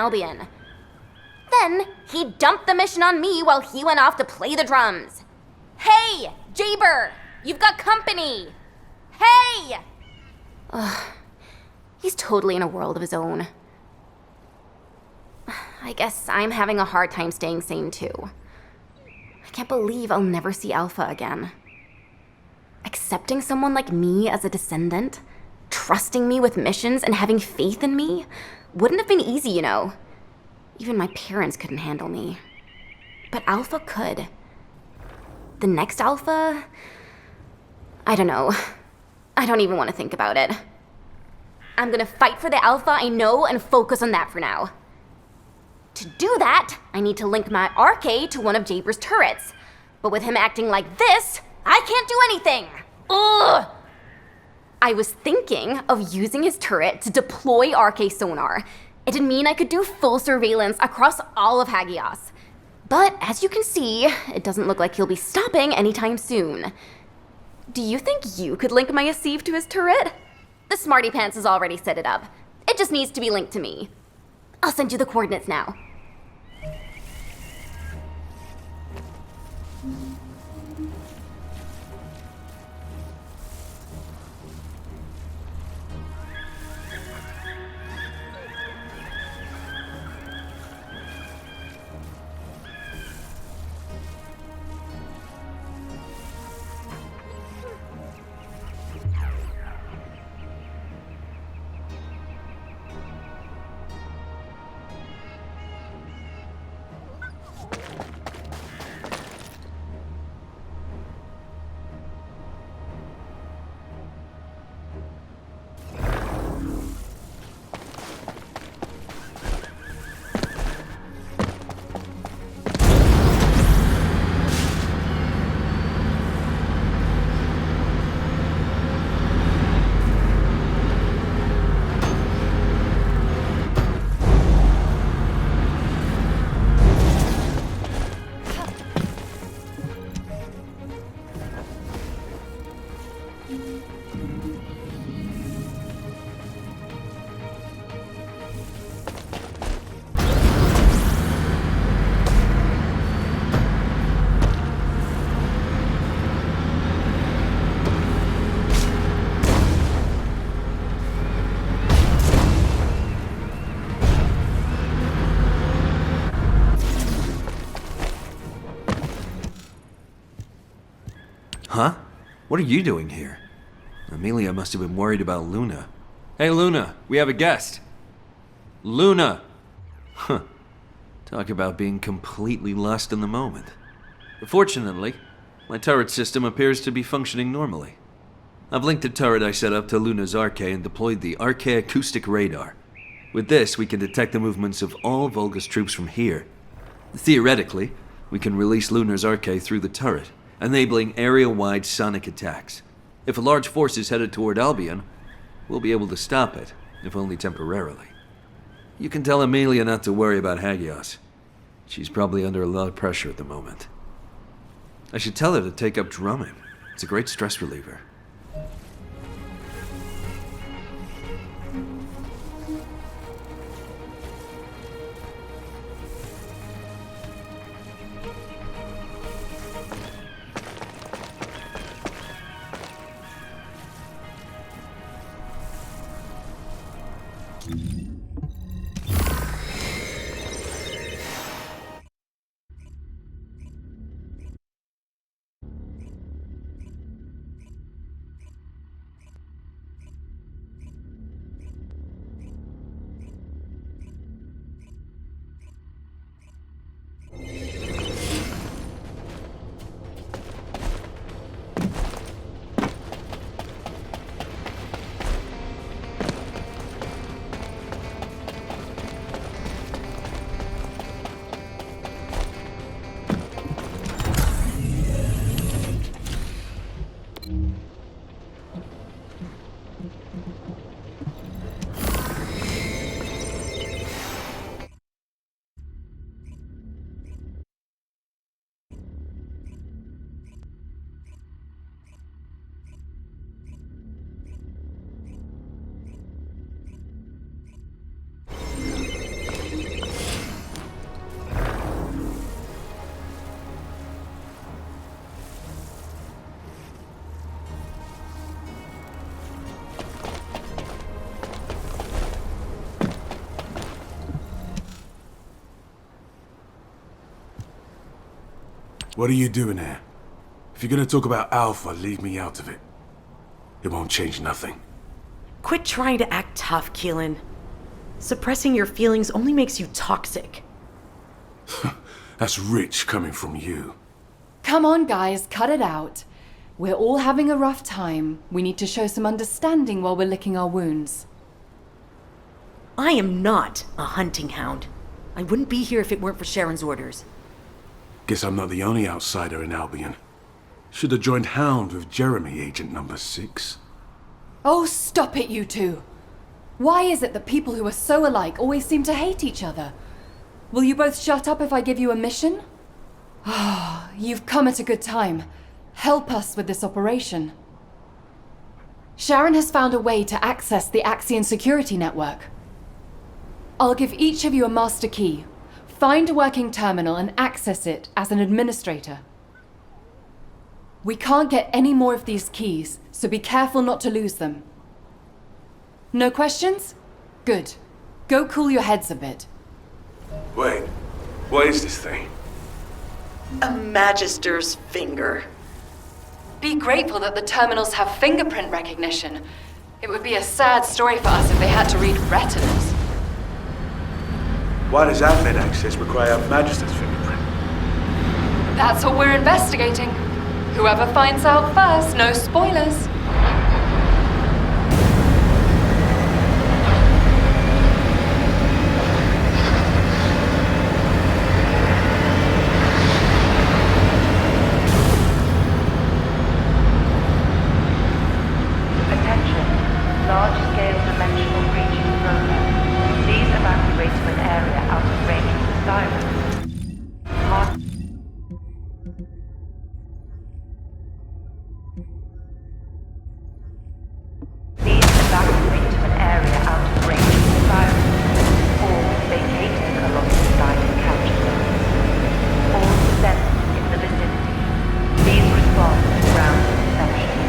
Albion. Then, he dumped the mission on me while he went off to play the drums. Hey, Jaber! You've got company! Hey! Ugh. He's totally in a world of his own. I guess I'm having a hard time staying sane too. I can't believe I'll never see Alpha again. Accepting someone like me as a descendant, trusting me with missions and having faith in me, wouldn't have been easy, you know. Even my parents couldn't handle me. But Alpha could. The next Alpha? I don't know. I don't even want to think about it. I'm gonna fight for the Alpha I know and focus on that for now. To do that, I need to link my RK to one of Jaber's turrets. But with him acting like this, I can't do anything! Ugh! I was thinking of using his turret to deploy RK sonar. It'd mean I could do full surveillance across all of Hagios. But as you can see, it doesn't look like he'll be stopping anytime soon. Do you think you could link my Asif to his turret? The Smarty Pants has already set it up. It just needs to be linked to me. I'll send you the coordinates now. Huh? What are you doing here? Amelia must have been worried about Luna. Hey, Luna, we have a guest. Luna! Huh. Talk about being completely lost in the moment. Fortunately, my turret system appears to be functioning normally. I've linked the turret I set up to Luna's RK and deployed the RK acoustic radar. With this, we can detect the movements of all Volga's troops from here. Theoretically, we can release Luna's RK through the turret, enabling area-wide sonic attacks. If a large force is headed toward Albion, we'll be able to stop it, if only temporarily. You can tell Amelia not to worry about Hagios. She's probably under a lot of pressure at the moment. I should tell her to take up drumming. It's a great stress reliever. What are you doing here? If you're gonna talk about Alpha, leave me out of it. It won't change nothing. Quit trying to act tough, Keelan. Suppressing your feelings only makes you toxic. That's rich coming from you. Come on, guys, cut it out. We're all having a rough time. We need to show some understanding while we're licking our wounds. I am not a hunting hound. I wouldn't be here if it weren't for Sharon's orders. Guess I'm not the only outsider in Albion. Should have joined Hound with Jeremy, Agent number 6. Oh, stop it, you two! Why is it that people who are so alike always seem to hate each other? Will you both shut up if I give you a mission? Ah, you've come at a good time. Help us with this operation. Sharon has found a way to access the Axion security network. I'll give each of you a master key. Find a working terminal and access it as an administrator. We can't get any more of these keys, so be careful not to lose them. No questions? Good. Go cool your heads a bit. Wait, what is this thing? A Magister's finger. Be grateful that the terminals have fingerprint recognition. It would be a sad story for us if they had to read retinas. Why does admin access require a Magister's fingerprint? That's what we're investigating. Whoever finds out first, no spoilers. Attention. Large-scale dimensional breaching program. Please evacuate to an area out of range of the sirens. Hard- Please evacuate to an area out of range of the sirens. Or vacating along the side encounter zones. All descendants in the vicinity. Please respond to ground reception.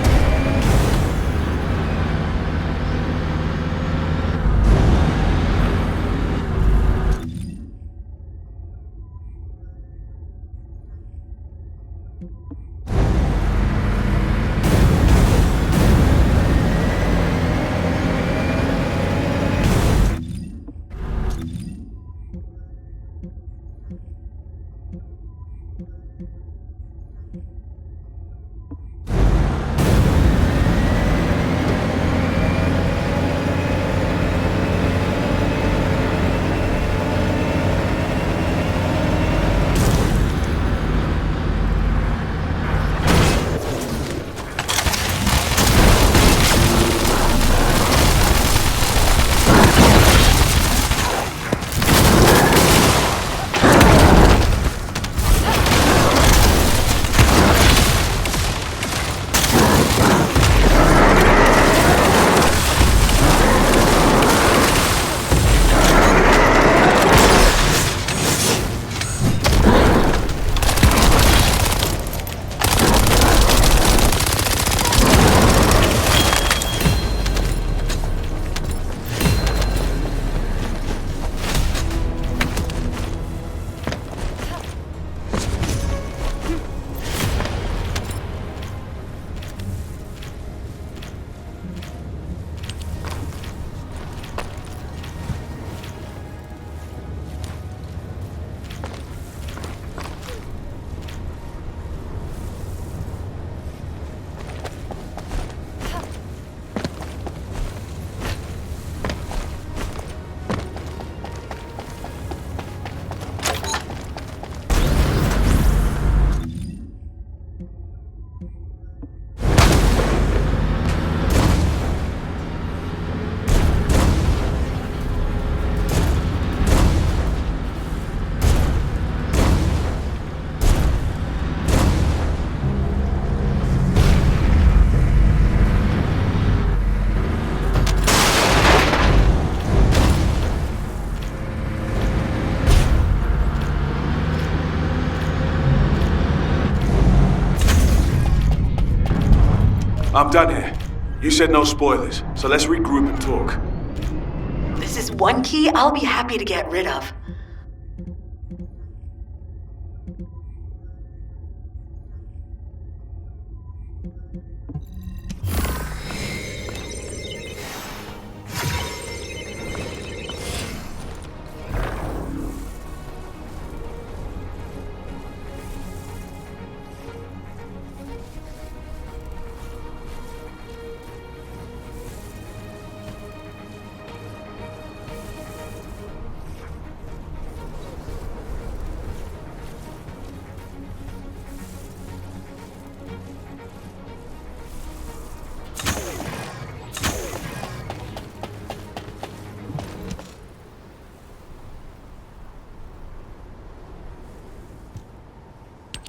I'm done here. You said no spoilers, so let's regroup and talk. This is one key I'll be happy to get rid of.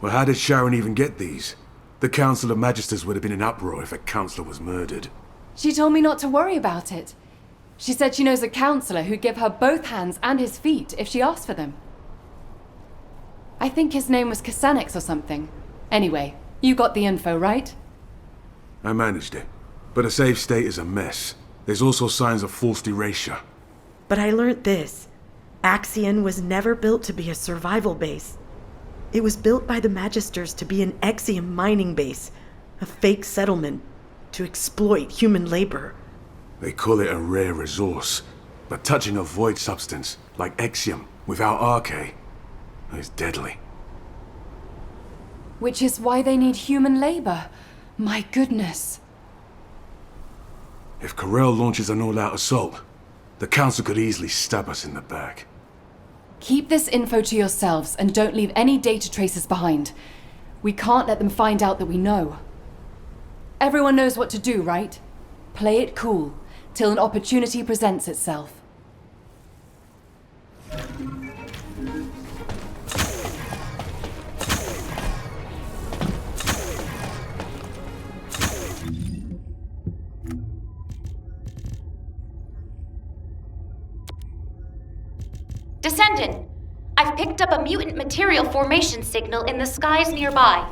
Well, how did Sharon even get these? The Council of Magisters would have been in uproar if a councillor was murdered. She told me not to worry about it. She said she knows a counselor who'd give her both hands and his feet if she asked for them. I think his name was Casanix or something. Anyway, you got the info, right? I managed it. But a safe state is a mess. There's also signs of forced erasure. But I learned this. Axion was never built to be a survival base. It was built by the Magisters to be an Exium mining base, a fake settlement, to exploit human labor. They call it a rare resource, but touching a void substance, like Exium, without Arche, is deadly. Which is why they need human labor. My goodness. If Corel launches an all-out assault, the Council could easily stab us in the back. Keep this info to yourselves and don't leave any data traces behind. We can't let them find out that we know. Everyone knows what to do, right? Play it cool, till an opportunity presents itself. Descendant, I've picked up a mutant material formation signal in the skies nearby.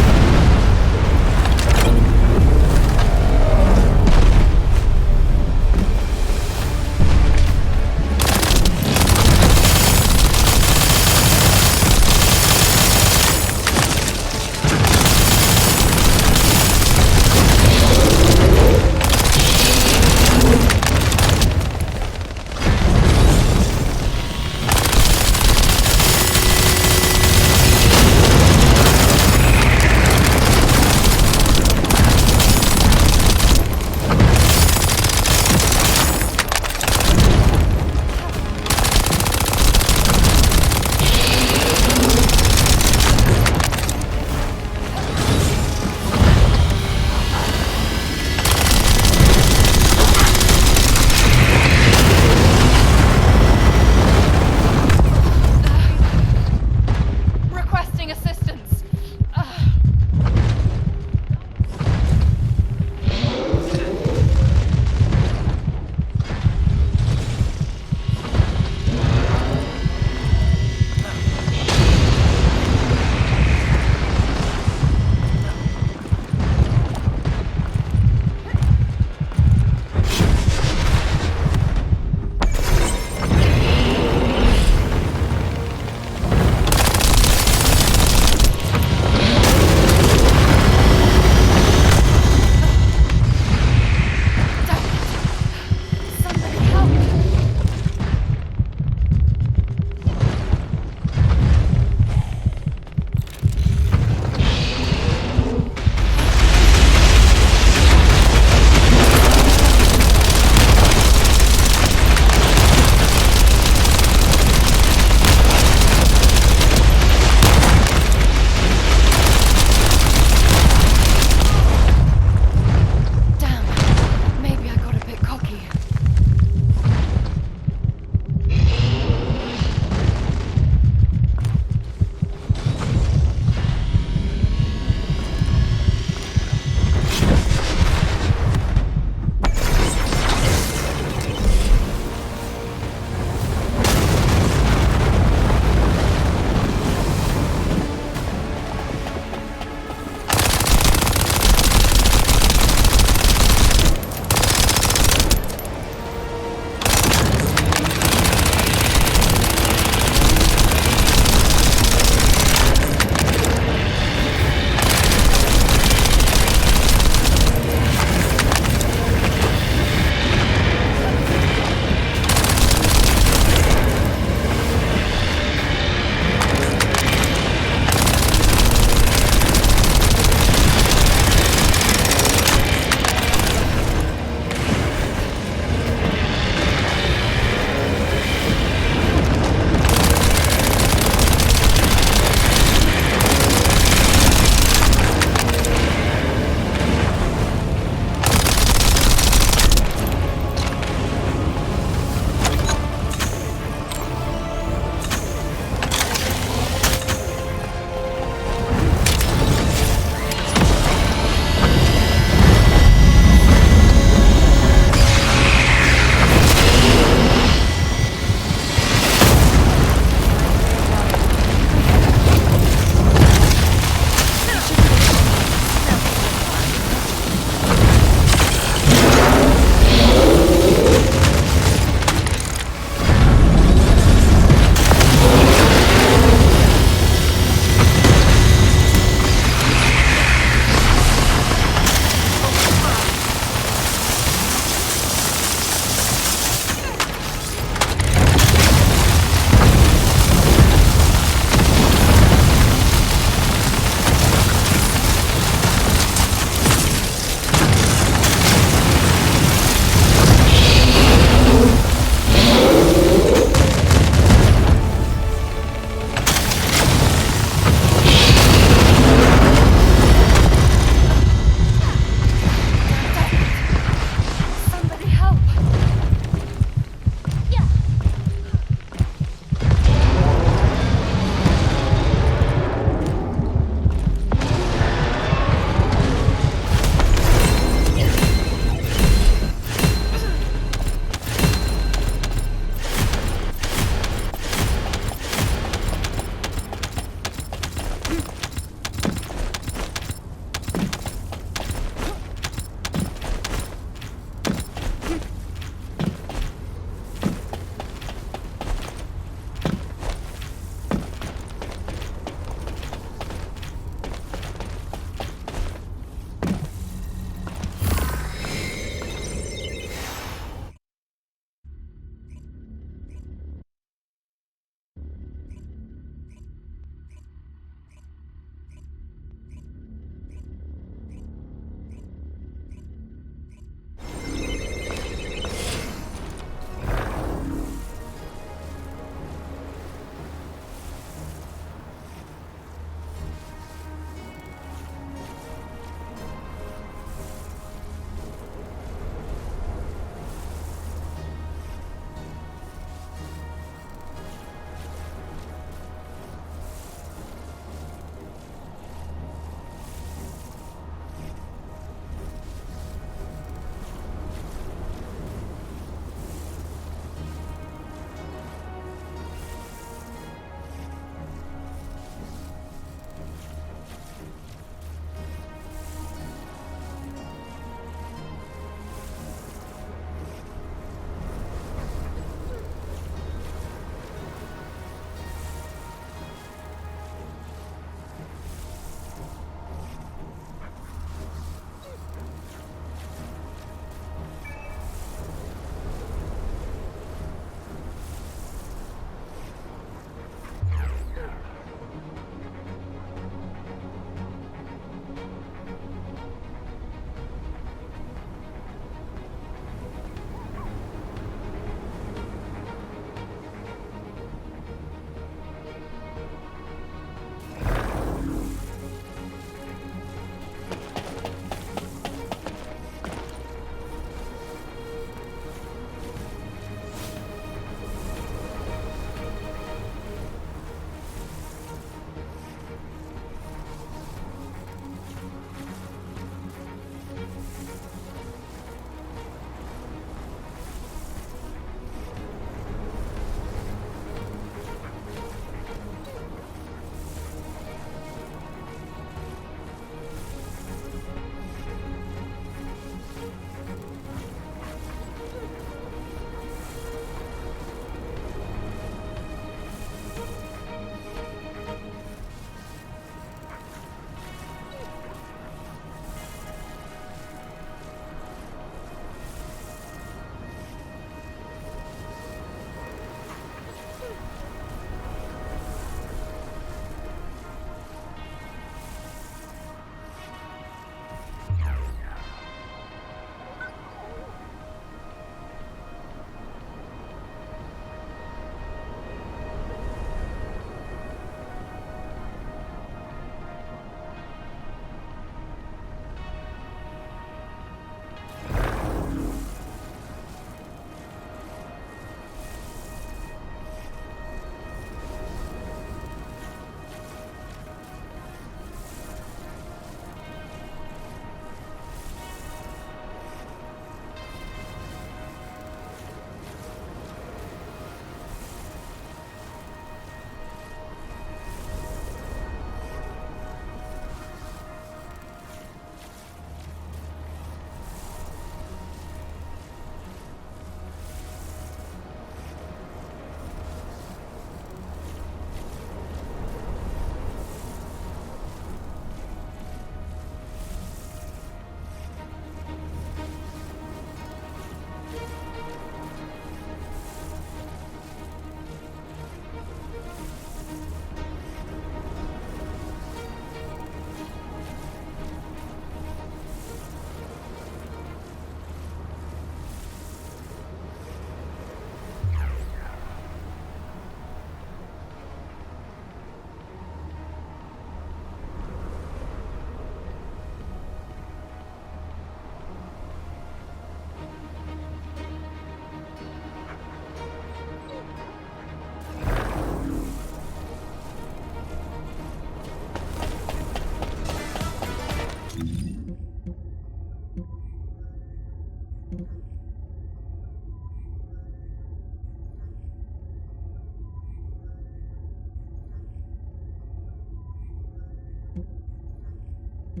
The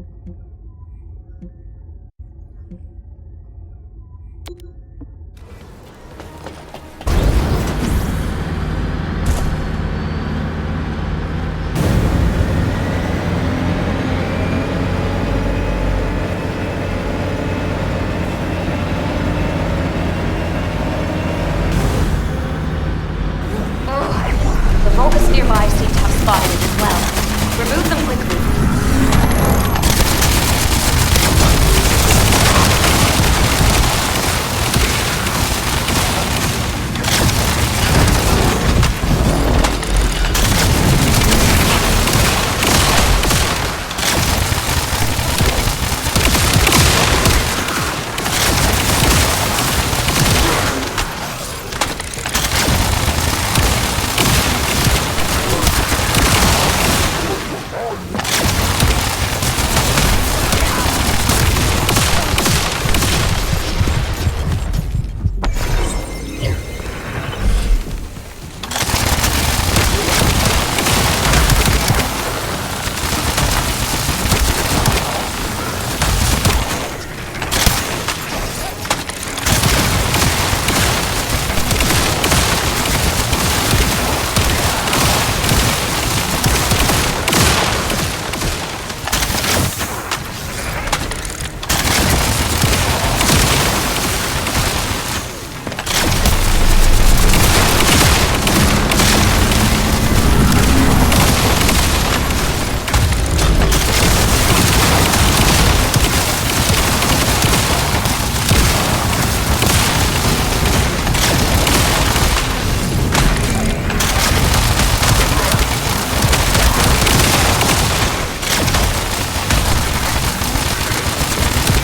Vulgus nearby seem to have spotted it as well. Remove them quickly.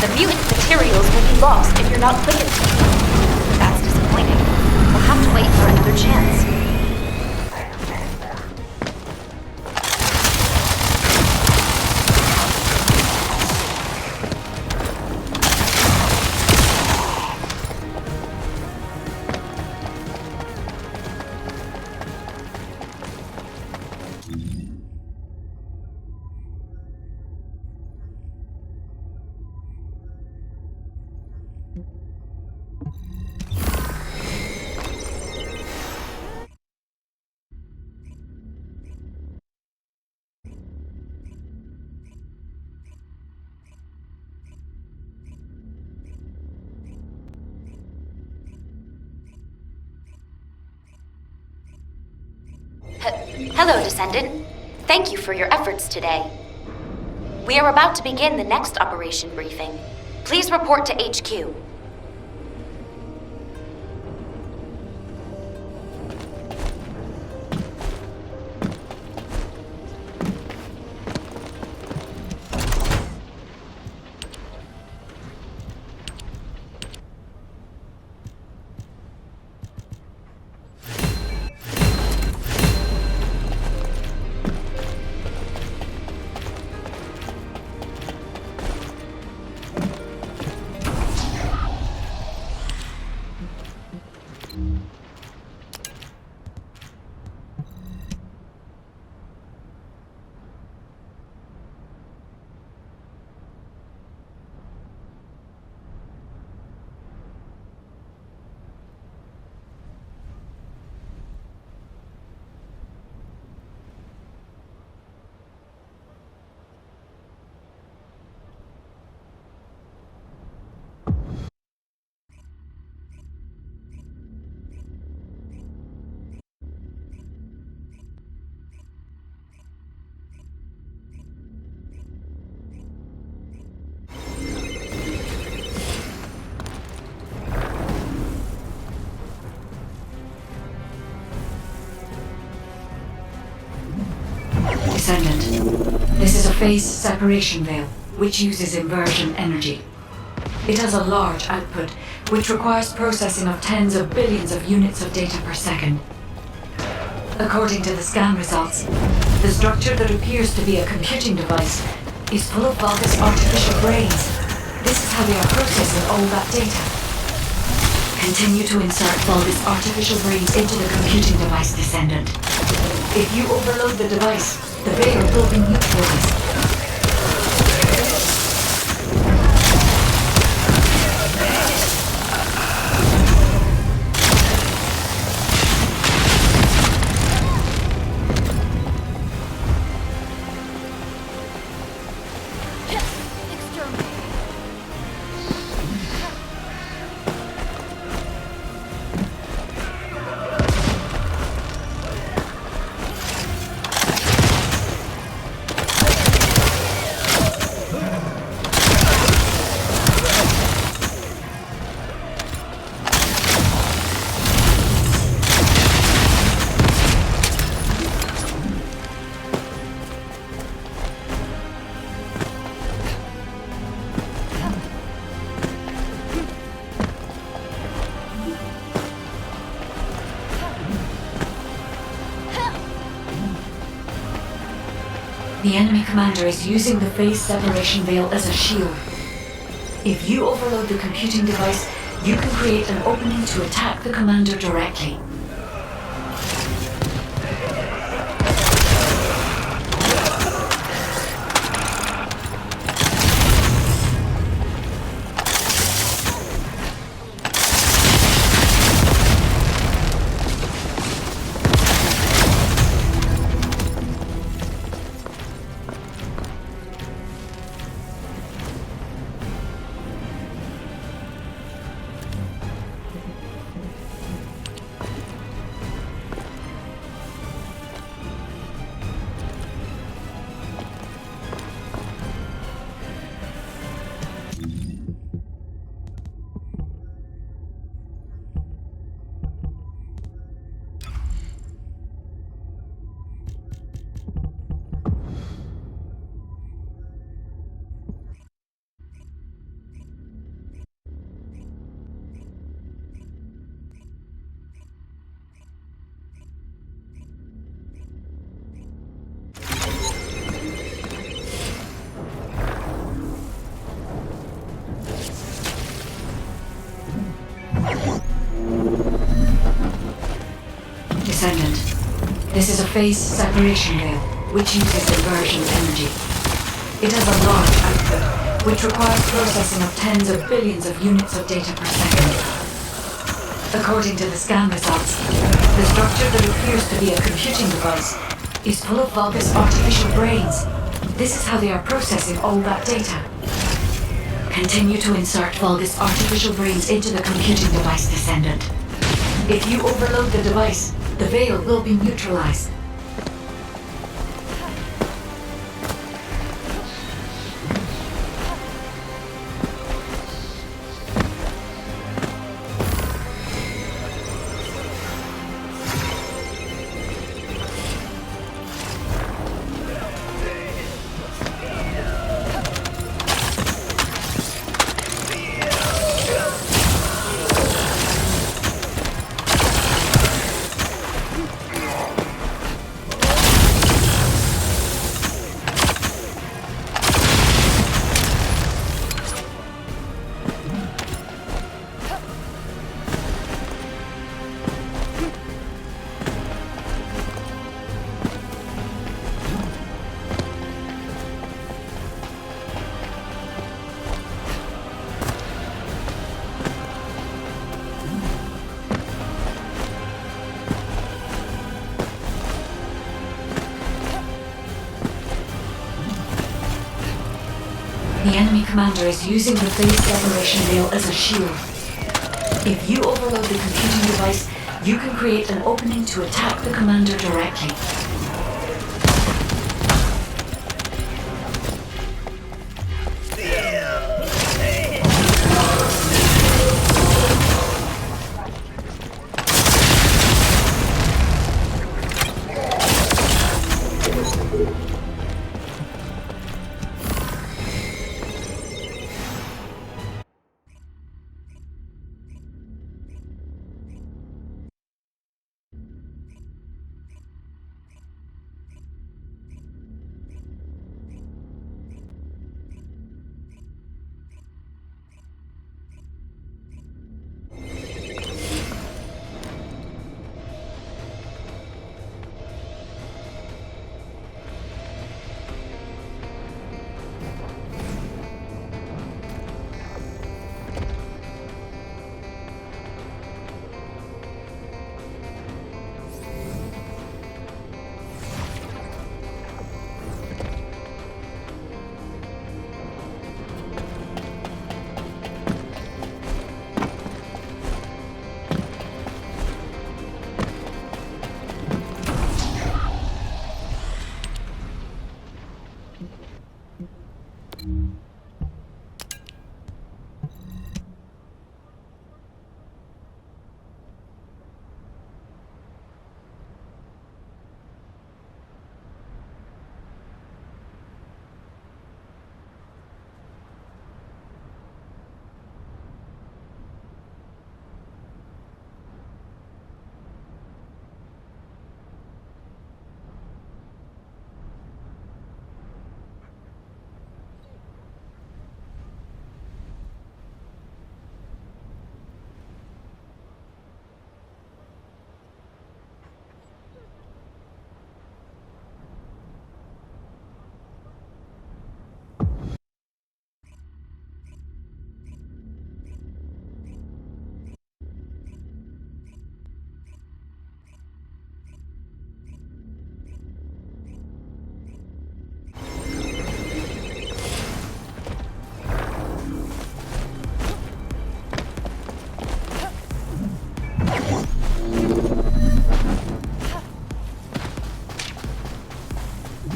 The mutant materials will be lost if you're not quick enough. That's disappointing. We'll have to wait for another chance. Hello, Descendant. Thank you for your efforts today. We are about to begin the next operation briefing. Please report to HQ. Descendant, this is a phase separation veil, which uses inversion energy. It has a large output, which requires processing of tens of billions of units of data per second. According to the scan results, the structure that appears to be a computing device is full of Vulgus artificial brains. This is how they are processing all that data. Continue to insert Vulgus artificial brains into the computing device, Descendant. If you overload the device, the veil will be neutralized. The enemy commander is using the phase separation veil as a shield. If you overload the computing device, you can create an opening to attack the commander directly. Descendant. This is a phase separation veil, which uses inversion energy. It has a large output, which requires processing of tens of billions of units of data per second. According to the scan results, the structure that appears to be a computing device is full of Vulgus artificial brains. This is how they are processing all that data. Continue to insert Vulgus artificial brains into the computing device, Descendant. If you overload the device, the veil will be neutralized. The enemy commander is using the phase separation veil as a shield. If you overload the computing device, you can create an opening to attack the commander directly.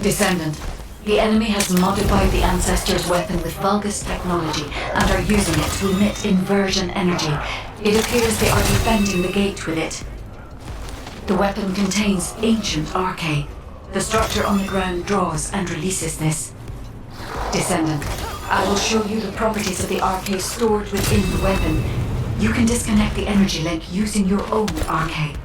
Descendant, the enemy has modified the Ancestor's weapon with Vulgus technology and are using it to emit inversion energy. It appears they are defending the gate with it. The weapon contains ancient archae. The structure on the ground draws and releases this. Descendant, I will show you the properties of the archae stored within the weapon. You can disconnect the energy link using your own archae.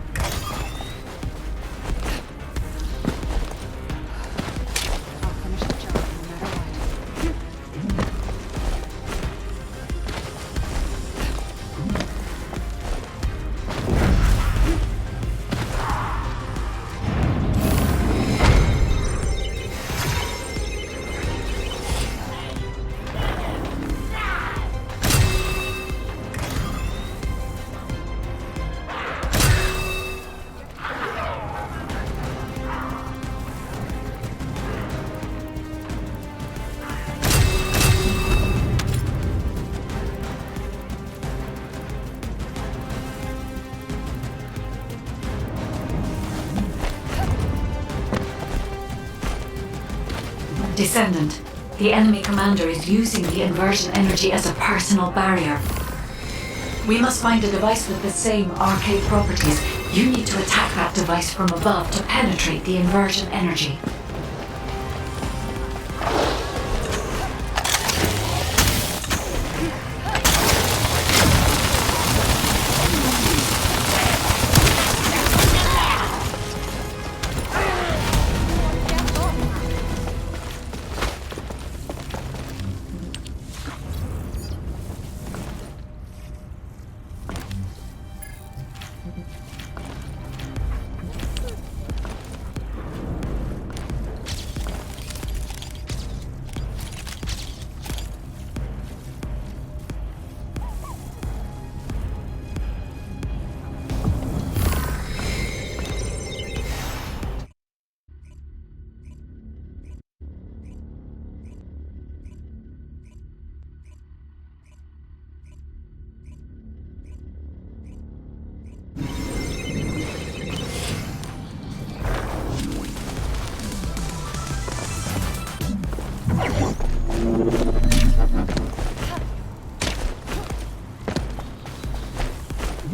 Descendant, the enemy commander is using the inversion energy as a personal barrier. We must find a device with the same arcade properties. You need to attack that device from above to penetrate the inversion energy.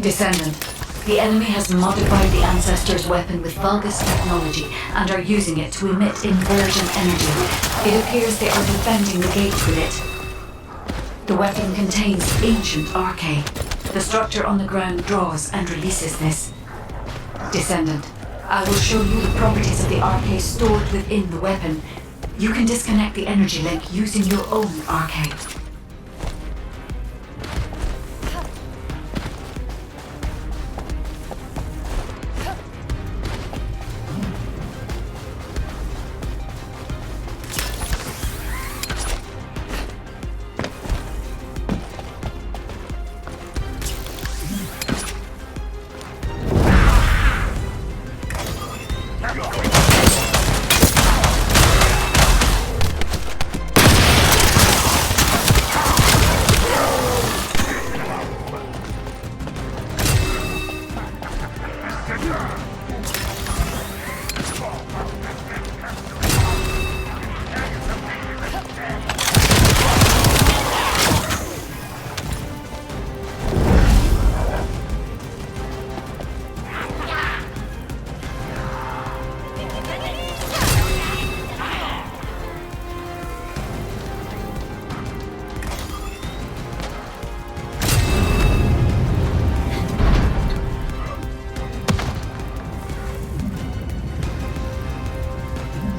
Descendant, the enemy has modified the Ancestor's weapon with Vulgus technology and are using it to emit inversion energy. It appears they are defending the gate with it. The weapon contains ancient archae. The structure on the ground draws and releases this. Descendant, I will show you the properties of the archae stored within the weapon. You can disconnect the energy link using your own archae.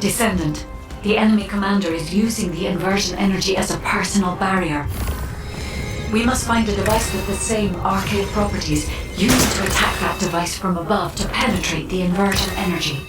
Descendant, the enemy commander is using the inversion energy as a personal barrier. We must find a device with the same arcade properties. You need to attack that device from above to penetrate the inversion energy.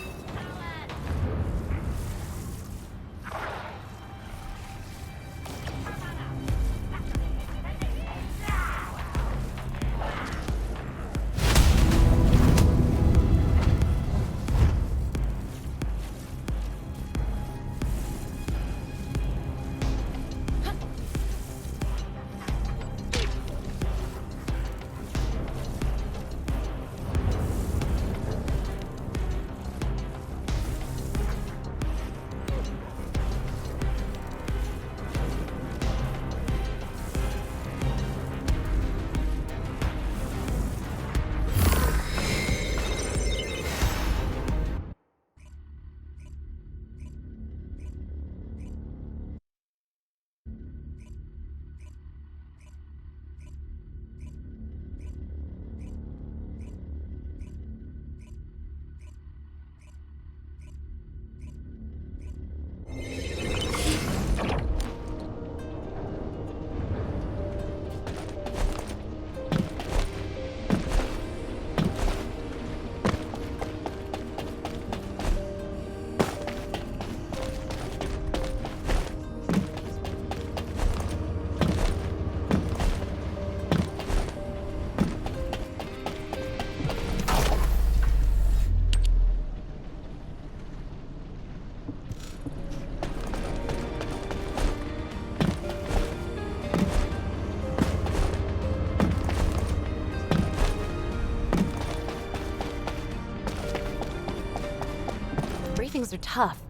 are tough,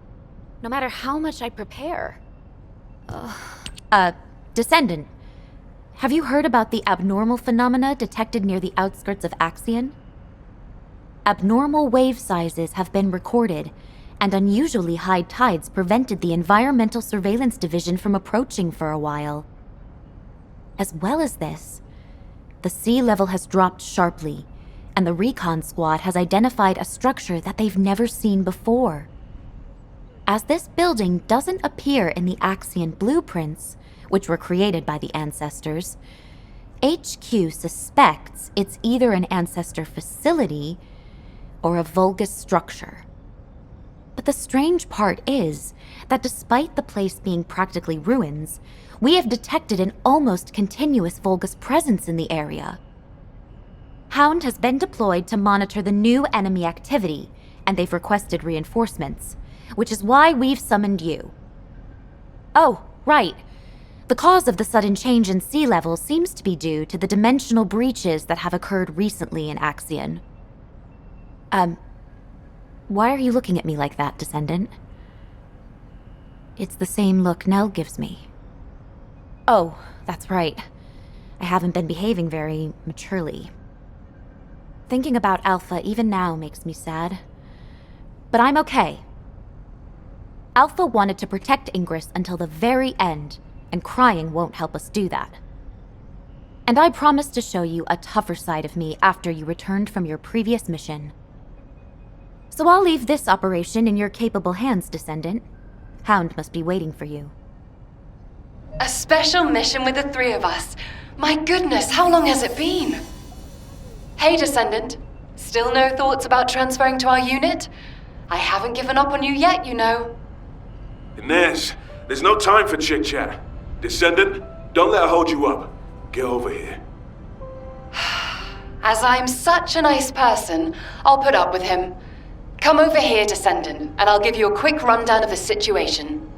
no matter how much I prepare. Descendant, have you heard about the abnormal phenomena detected near the outskirts of Axion? Abnormal wave sizes have been recorded, and unusually high tides prevented the Environmental Surveillance Division from approaching for a while. As well as this, the sea level has dropped sharply, and the recon squad has identified a structure that they've never seen before. As this building doesn't appear in the Axion blueprints, which were created by the Ancestors, HQ suspects it's either an Ancestor facility or a Vulgus structure. But the strange part is that despite the place being practically ruins, we have detected an almost continuous Vulgus presence in the area. Hound has been deployed to monitor the new enemy activity, and they've requested reinforcements, which is why we've summoned you. Oh, right. The cause of the sudden change in sea level seems to be due to the dimensional breaches that have occurred recently in Axion. Why are you looking at me like that, Descendant? It's the same look Nell gives me. Oh, that's right. I haven't been behaving very maturely. Thinking about Alpha even now makes me sad. But I'm okay. Alpha wanted to protect Ingress until the very end, and crying won't help us do that. And I promise to show you a tougher side of me after you returned from your previous mission. So I'll leave this operation in your capable hands, Descendant. Hound must be waiting for you. A special mission with the three of us. My goodness, how long has it been? Hey, Descendant. Still no thoughts about transferring to our unit? I haven't given up on you yet, you know. Inez, there's no time for chit-chat. Descendant, don't let her hold you up. Get over here. As I'm such a nice person, I'll put up with him. Come over here, Descendant, and I'll give you a quick rundown of the situation.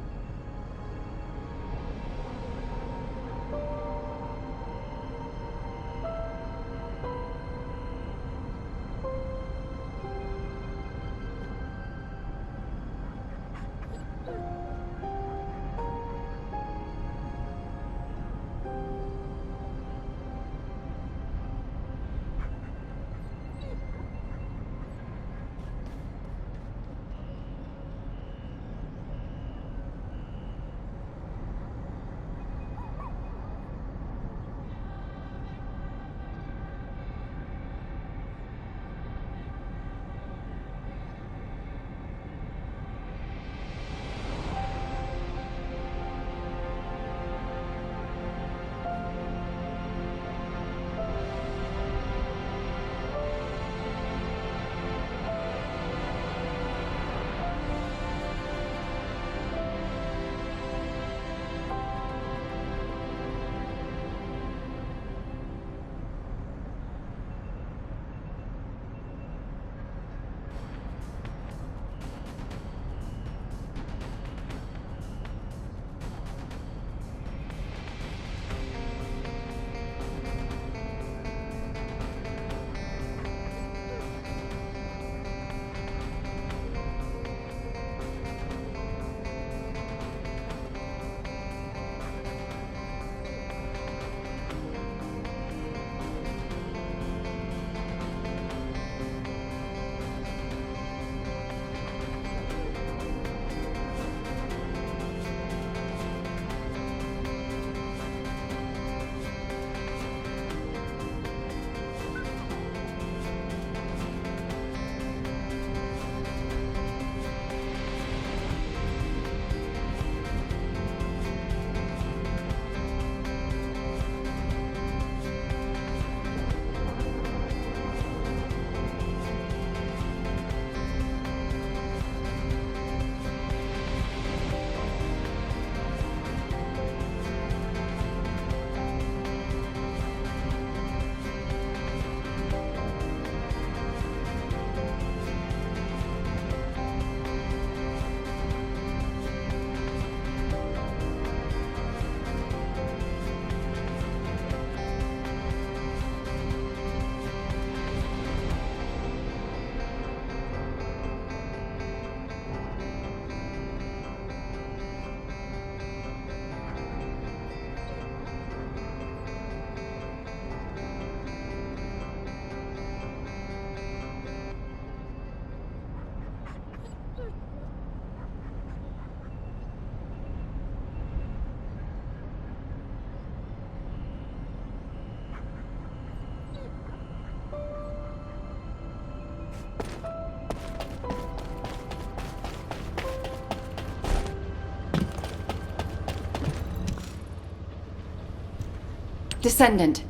Descendant,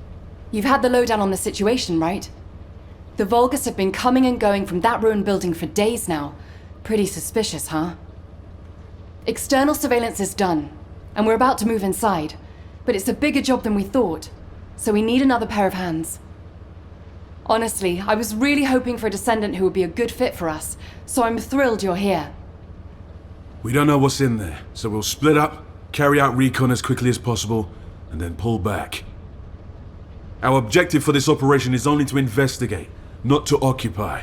you've had the lowdown on the situation, right? The Vulgus have been coming and going from that ruined building for days now. Pretty suspicious, huh? External surveillance is done, and we're about to move inside. But it's a bigger job than we thought, so we need another pair of hands. Honestly, I was really hoping for a Descendant who would be a good fit for us, so I'm thrilled you're here. We don't know what's in there, so we'll split up, carry out recon as quickly as possible, and then pull back. Our objective for this operation is only to investigate, not to occupy.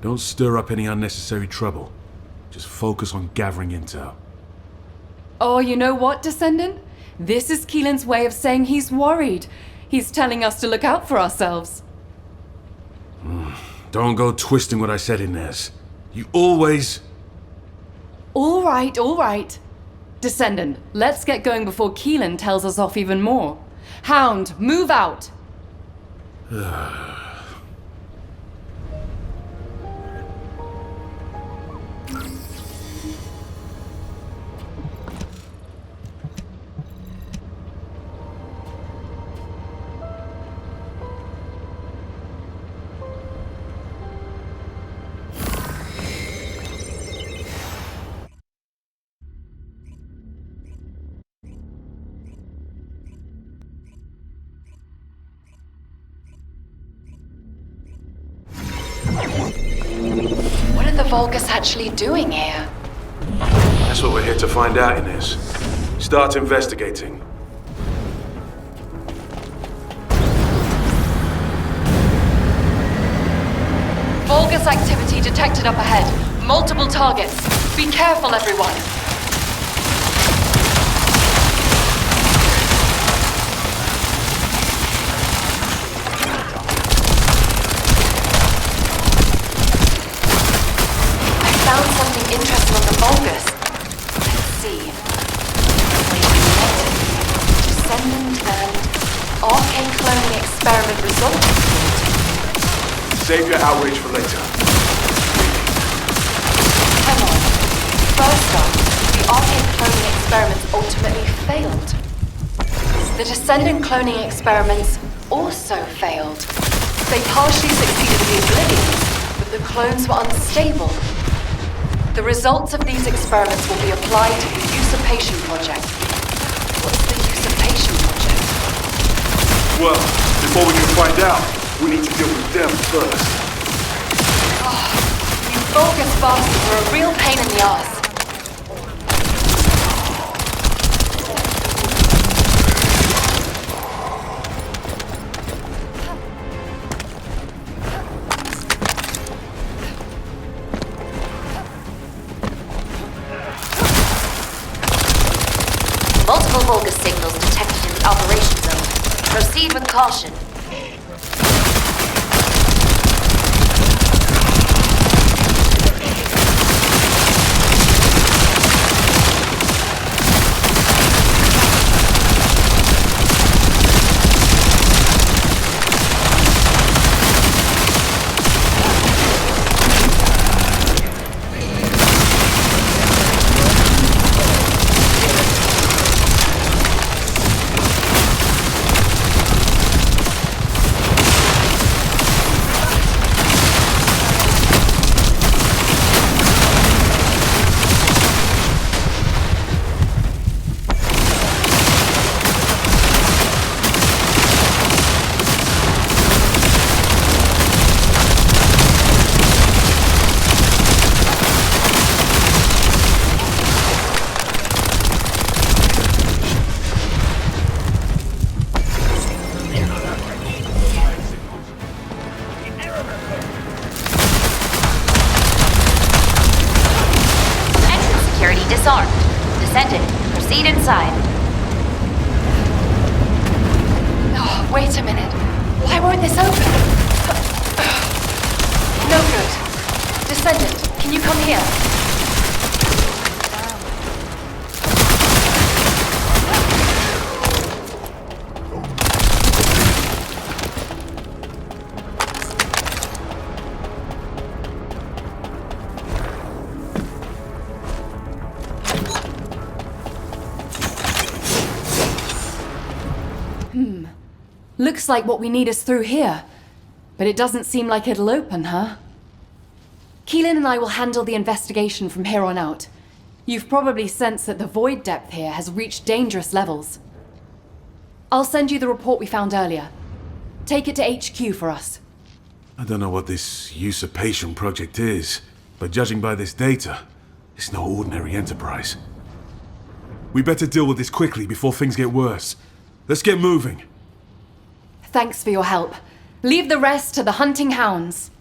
Don't stir up any unnecessary trouble. Just focus on gathering intel. Oh, you know what, Descendant? This is Keelan's way of saying he's worried. He's telling us to look out for ourselves. Don't go twisting what I said in this. You always... All right. Descendant, let's get going before Keelan tells us off even more. Hound, move out! What are the Vulgus actually doing here? That's what we're here to find out, Inez. Start investigating. Vulgus activity detected up ahead. Multiple targets. Be careful, everyone. Found something interesting on the Vulgus. Let's see. Descendant and arcane cloning experiment results. Save your outrage for later. Hang on. First off, the arcane cloning experiments ultimately failed. The Descendant cloning experiments also failed. They partially succeeded in the Oblivions, but the clones were unstable. The results of these experiments will be applied to the Usurpation Project. What's the Usurpation Project? Well, before we can find out, we need to deal with them first. These Vulgus bastards are a real pain in the ass. Multiple Vulgus signals detected in the operation zone. Proceed with caution. Disarmed. Descendant, proceed inside. Oh, wait a minute. Why won't this open? No good. Descendant, can you come here? Looks like what we need is through here. But it doesn't seem like it'll open, huh? Keelan and I will handle the investigation from here on out. You've probably sensed that the void depth here has reached dangerous levels. I'll send you the report we found earlier. Take it to HQ for us. I don't know what this usurpation project is, but judging by this data, it's no ordinary enterprise. We better deal with this quickly before things get worse. Let's get moving. Thanks for your help. Leave the rest to the hunting hounds.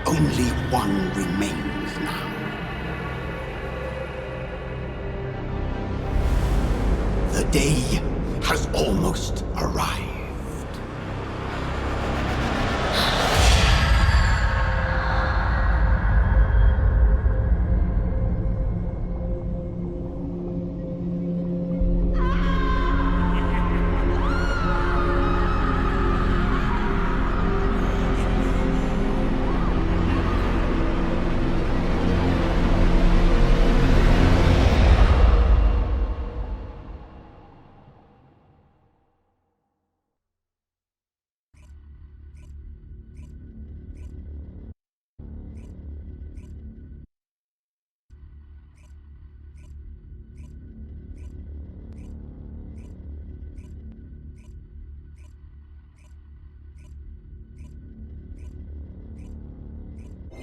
Only one remains now. The day has almost arrived.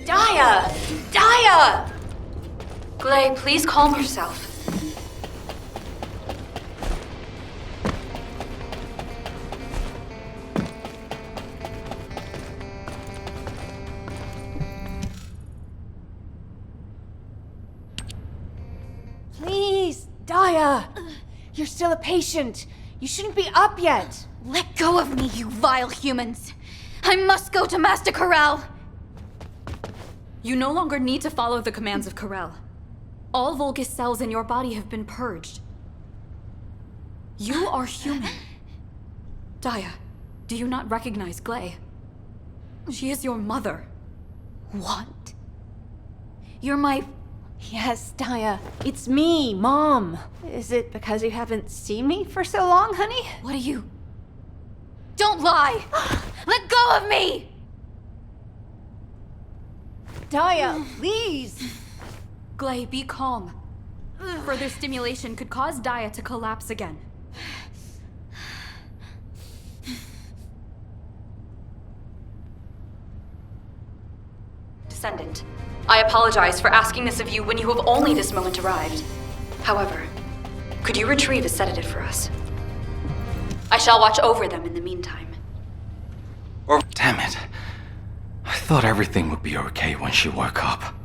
Daya! Daya! Glay, please calm yourself. Please, Daya! You're still a patient. You shouldn't be up yet. Let go of me, you vile humans! I must go to Master Corral! You no longer need to follow the commands of Corel. All Vulgus cells in your body have been purged. You are human. Daya, do you not recognize Glay? She is your mother. What? You're my... Yes, Daya. It's me, Mom. Is it because you haven't seen me for so long, honey? What are you... Don't lie! Let go of me! Daya, please! Glay, be calm. Further stimulation could cause Daya to collapse again. Descendant, I apologize for asking this of you when you have only this moment arrived. However, could you retrieve a sedative for us? I shall watch over them in the meantime. Oh, damn it. I thought everything would be okay when she woke up.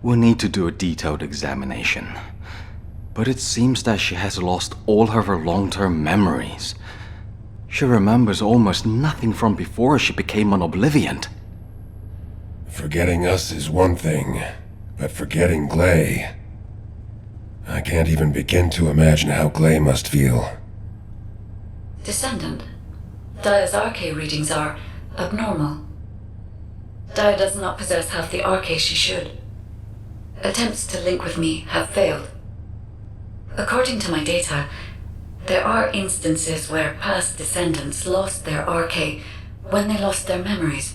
We'll need to do a detailed examination. But it seems that she has lost all of her long-term memories. She remembers almost nothing from before she became an Obliviant. Forgetting us is one thing, but forgetting Glay... I can't even begin to imagine how Glay must feel. Descendant, Daya's RK readings are abnormal. Daya does not possess half the RK she should. Attempts to link with me have failed. According to my data, there are instances where past descendants lost their RK when they lost their memories.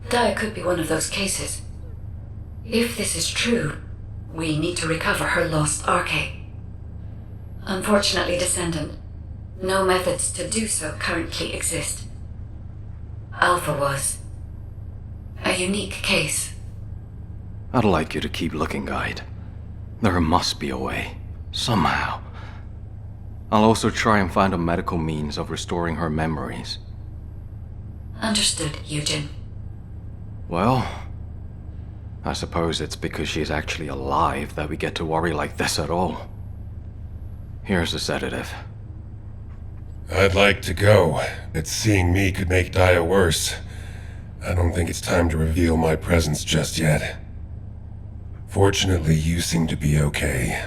Daya could be one of those cases. If this is true, we need to recover her lost RK. Unfortunately, Descendant, no methods to do so currently exist. Alpha was a unique case. I'd like you to keep looking, Guide. There must be a way. Somehow. I'll also try and find a medical means of restoring her memories. Understood, Eugen. Well, I suppose it's because she's actually alive that we get to worry like this at all. Here's the sedative. I'd like to go, but seeing me could make Daya worse. I don't think it's time to reveal my presence just yet. Fortunately, you seem to be okay.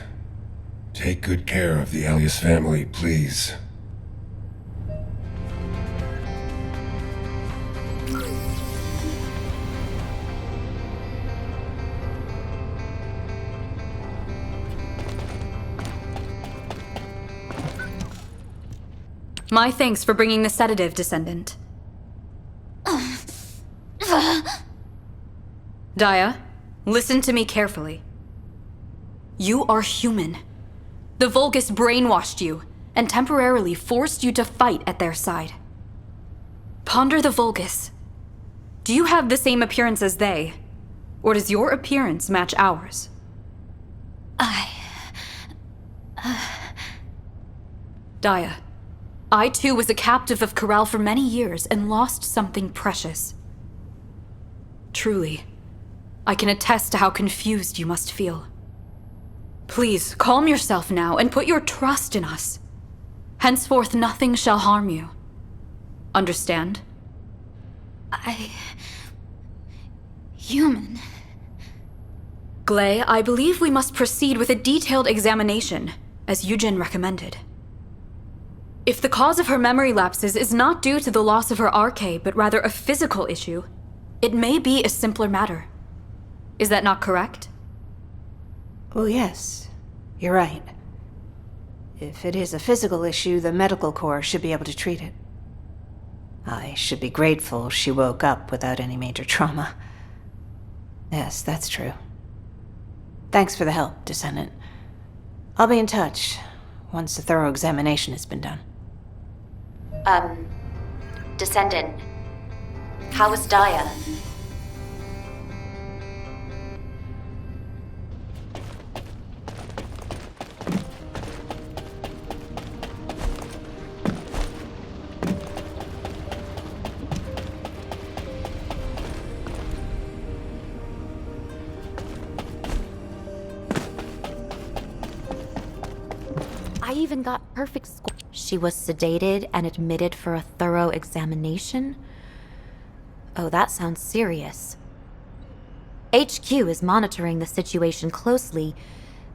Take good care of the Alias family, please. My thanks for bringing the sedative, Descendant. Daya, listen to me carefully. You are human. The Vulgus brainwashed you and temporarily forced you to fight at their side. Ponder the Vulgus. Do you have the same appearance as they? Or does your appearance match ours? Daya, I too was a captive of Corral for many years and lost something precious. Truly, I can attest to how confused you must feel. Please, calm yourself now and put your trust in us. Henceforth, nothing shall harm you. Understand? Human. Gley, I believe we must proceed with a detailed examination, as Eugen recommended. If the cause of her memory lapses is not due to the loss of her arche, but rather a physical issue, it may be a simpler matter. Is that not correct? Oh, yes. You're right. If it is a physical issue, the medical corps should be able to treat it. I should be grateful she woke up without any major trauma. Yes, that's true. Thanks for the help, Descendant. I'll be in touch once a thorough examination has been done. Descendant, how is Daya? I even got perfect score. She was sedated and admitted for a thorough examination? Oh, that sounds serious. HQ is monitoring the situation closely,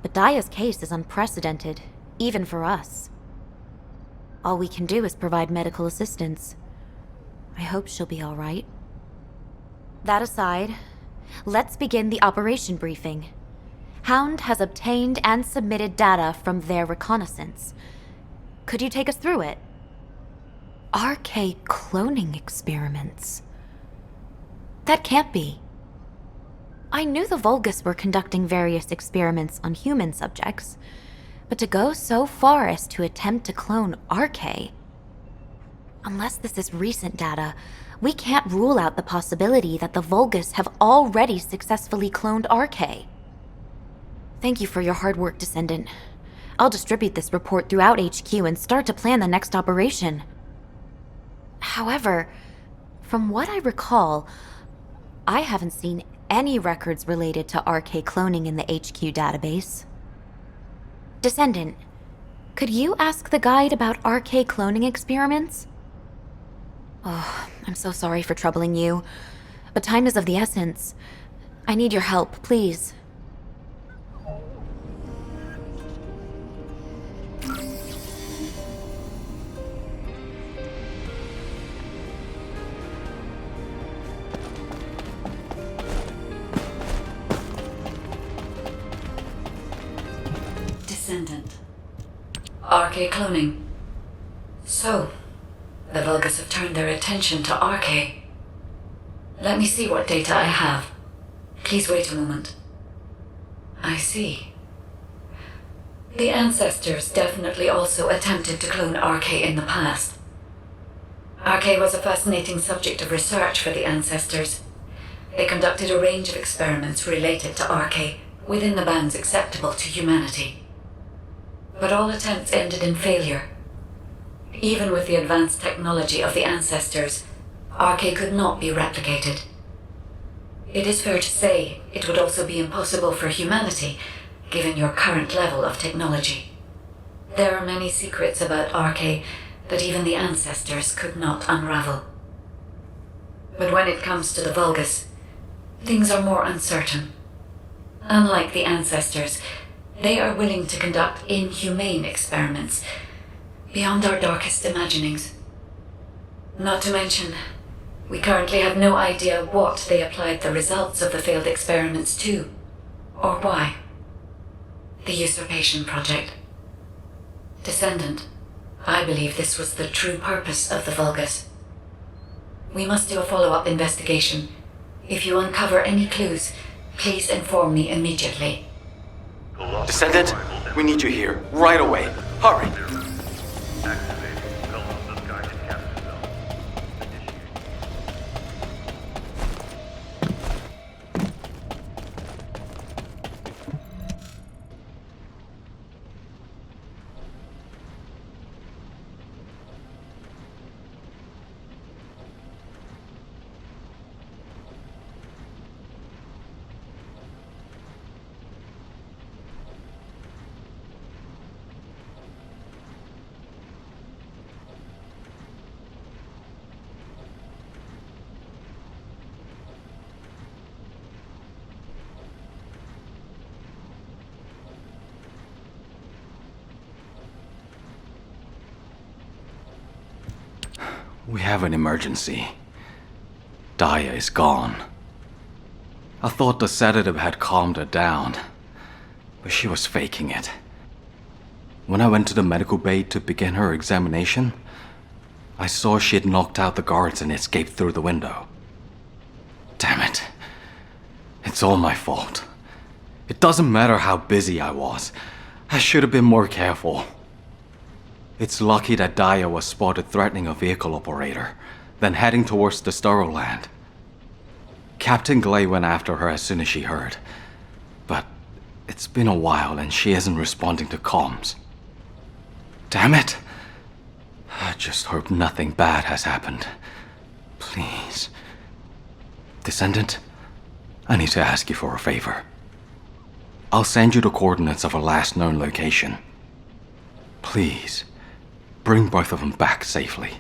but Daya's case is unprecedented, even for us. All we can do is provide medical assistance. I hope she'll be all right. That aside, let's begin the operation briefing. Hound has obtained and submitted data from their reconnaissance. Could you take us through it? RK cloning experiments. That can't be. I knew the Vulgus were conducting various experiments on human subjects, but to go so far as to attempt to clone RK... Unless this is recent data, we can't rule out the possibility that the Vulgus have already successfully cloned RK. Thank you for your hard work, Descendant. I'll distribute this report throughout HQ and start to plan the next operation. However, from what I recall, I haven't seen any records related to RK cloning in the HQ database. Descendant, could you ask the guide about RK cloning experiments? Oh, I'm so sorry for troubling you, but time is of the essence. I need your help, please. Descendant. RK cloning. So, the Vulgus have turned their attention to RK. Let me see what data I have. Please wait a moment. I see. The ancestors definitely also attempted to clone RK in the past. RK was a fascinating subject of research for the ancestors. They conducted a range of experiments related to RK within the bands acceptable to humanity. But all attempts ended in failure. Even with the advanced technology of the ancestors, RK could not be replicated. It is fair to say it would also be impossible for humanity, given your current level of technology. There are many secrets about RK that even the ancestors could not unravel. But when it comes to the Vulgus, things are more uncertain. Unlike the ancestors, they are willing to conduct inhumane experiments beyond our darkest imaginings. Not to mention, we currently have no idea what they applied the results of the failed experiments to, or why. The Usurpation Project. Descendant, I believe this was the true purpose of the Vulgus. We must do a follow-up investigation. If you uncover any clues, please inform me immediately. Descendant, we need you here, right away. Hurry! We have an emergency. Daya is gone. I thought the sedative had calmed her down, but she was faking it. When I went to the medical bay to begin her examination, I saw she had knocked out the guards and escaped through the window. Damn it. It's all my fault. It doesn't matter how busy I was. I should have been more careful. It's lucky that Daya was spotted threatening a vehicle operator, then heading towards the Starro land. Captain Glay went after her as soon as she heard, but it's been a while and she isn't responding to comms. Damn it! I just hope nothing bad has happened. Please. Descendant, I need to ask you for a favor. I'll send you the coordinates of her last known location. Please, bring both of them back safely.